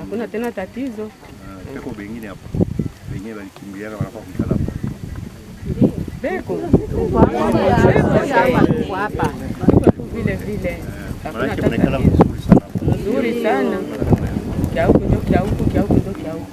hakuna tena tatizo. Peko bengine hapa. Wengine walikimbiana wanakuwa kukala hapa. Beko. Hapa. Vile vile. Hakuna tatizo. Nzuri sana. Kia huku ndio kia huku, kia huku ndio kia huku.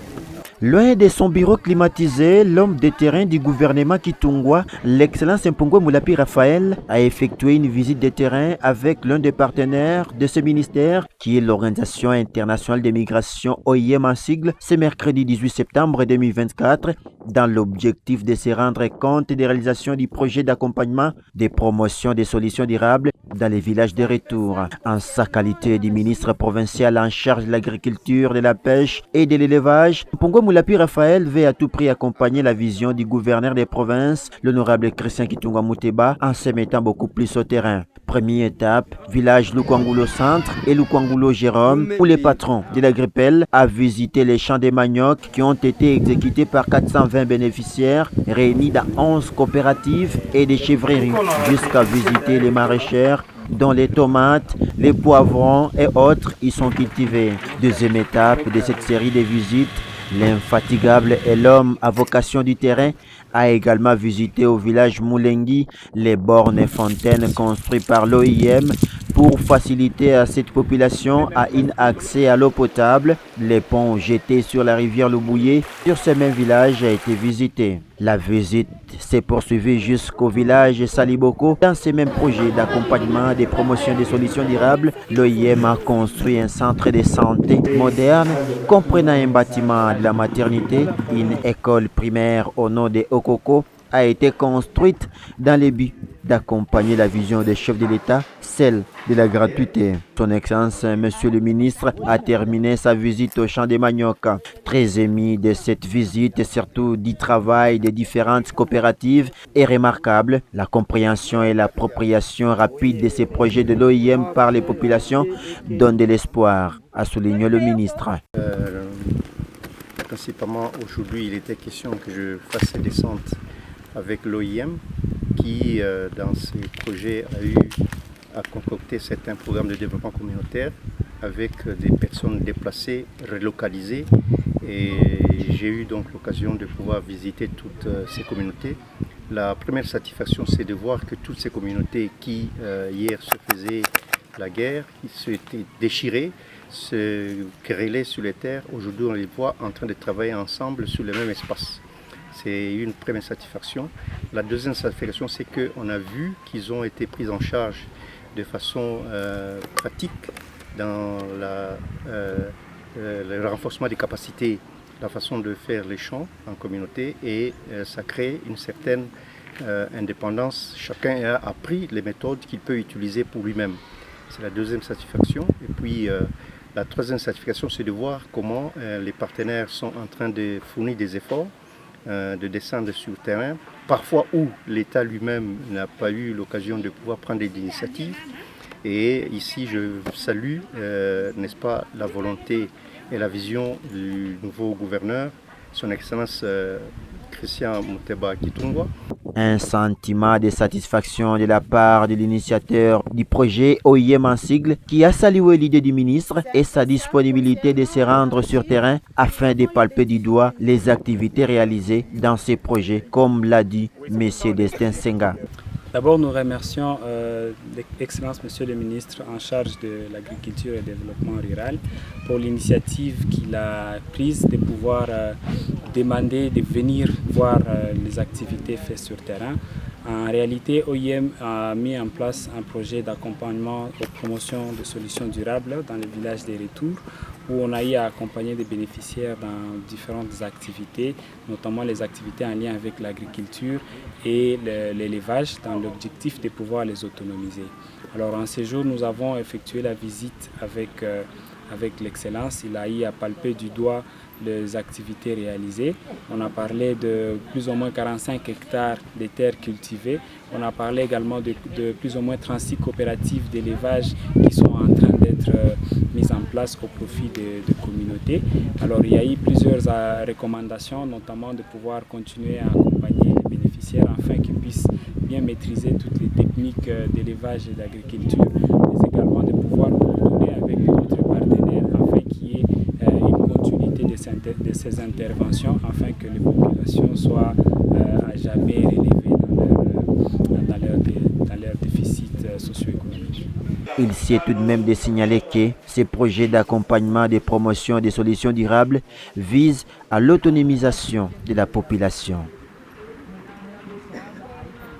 Loin de son bureau climatisé, l'homme de terrain du gouvernement Kitungwa, l'excellence Mpongwe Moulapi Raphaël, a effectué une visite de terrain avec l'un des partenaires de ce ministère, qui est l'Organisation internationale des migrations OIM en sigle, ce mercredi 18 septembre 2024, dans l'objectif de se rendre compte des réalisations du projet d'accompagnement des promotions des solutions durables dans les villages de retour. En sa qualité de ministre provincial en charge de l'agriculture, de la pêche et de l'élevage, Mpongwe Moulapi Raphaël veut à tout prix accompagner la vision du gouverneur des provinces, l'honorable Christian Kitungwa Muteba, en se mettant beaucoup plus au terrain. Première étape, village Lukwangulo Centre et Lukwangulo Jérôme, où les patrons de l'Agripel a visité les champs de manioc qui ont été exécutés par 420 bénéficiaires réunis dans 11 coopératives et des chèvreries, jusqu'à visiter les maraîchères dont les tomates, les poivrons et autres y sont cultivés. Deuxième étape de cette série de visites, l'infatigable et l'homme à vocation du terrain a également visité au village Moulengi les bornes et fontaines construites par l'OIM pour faciliter à cette population un accès à l'eau potable. Les ponts jetés sur la rivière Loubouye sur ce même village a été visité. La visite s'est poursuivie jusqu'au village Saliboko. Dans ces mêmes projets d'accompagnement des promotions des solutions durables, l'OIM a construit un centre de santé moderne comprenant un bâtiment de la maternité, une école primaire au nom de Okoko a été construite dans le but d'accompagner la vision des chefs de l'État, celle de la gratuité. Son Excellence, Monsieur le Ministre, a terminé sa visite au champ des manioc. Très ému de cette visite et surtout du travail des différentes coopératives est remarquable. La compréhension et l'appropriation rapide de ces projets de l'OIM par les populations donne de l'espoir, a souligné le ministre. Principalement aujourd'hui, il était question que je fasse ces descentes avec l'OIM qui, dans ses projets, a concocté certains programmes de développement communautaire avec des personnes déplacées, relocalisées. Et j'ai eu donc l'occasion de pouvoir visiter toutes ces communautés. La première satisfaction, c'est de voir que toutes ces communautés qui, hier, se faisaient la guerre, qui s'étaient déchirées, se querellaient sur les terres, aujourd'hui on les voit en train de travailler ensemble sur le même espace. C'est une première satisfaction. La deuxième satisfaction, c'est qu'on a vu qu'ils ont été pris en charge de façon pratique dans le renforcement des capacités, la façon de faire les champs en communauté, et ça crée une certaine indépendance. Chacun a appris les méthodes qu'il peut utiliser pour lui-même. C'est la deuxième satisfaction. Et puis la troisième satisfaction, c'est de voir comment les partenaires sont en train de fournir des efforts, de descendre sur le terrain, parfois où l'État lui-même n'a pas eu l'occasion de pouvoir prendre des initiatives. Et ici, je salue, n'est-ce pas, la volonté et la vision du nouveau gouverneur, son Excellence Christian Muteba Kitungwa. Un sentiment de satisfaction de la part de l'initiateur du projet OIM en sigle qui a salué l'idée du ministre et sa disponibilité de se rendre sur terrain afin de palper du doigt les activités réalisées dans ces projets, comme l'a dit M. Destin Senga. D'abord, nous remercions l'Excellence Monsieur le Ministre en charge de l'agriculture et du développement rural pour l'initiative qu'il a prise de pouvoir demander de venir voir les activités faites sur terrain. En réalité, OIM a mis en place un projet d'accompagnement aux promotions de solutions durables dans les villages des retours, où on a eu à accompagner des bénéficiaires dans différentes activités, notamment les activités en lien avec l'agriculture et l'élevage, dans l'objectif de pouvoir les autonomiser. Alors en ces jours, nous avons effectué la visite avec l'Excellence. Il a eu à palper du doigt les activités réalisées. On a parlé de plus ou moins 45 hectares de terres cultivées. On a parlé également de plus ou moins 36 coopératives d'élevage qui sont en train d'être mises en place au profit de communautés. Alors il y a eu plusieurs recommandations, notamment de pouvoir continuer à accompagner les bénéficiaires afin qu'ils puissent bien maîtriser toutes les techniques d'élevage et d'agriculture, mais également de pouvoir coordonner avec d'autres partenaires afin qu'il y ait une de ces interventions afin que les populations soient à jamais relevées dans leur déficit socio-économique. Il s'y est tout de même de signaler que ces projets d'accompagnement et de promotion des solutions durables visent à l'autonomisation de la population.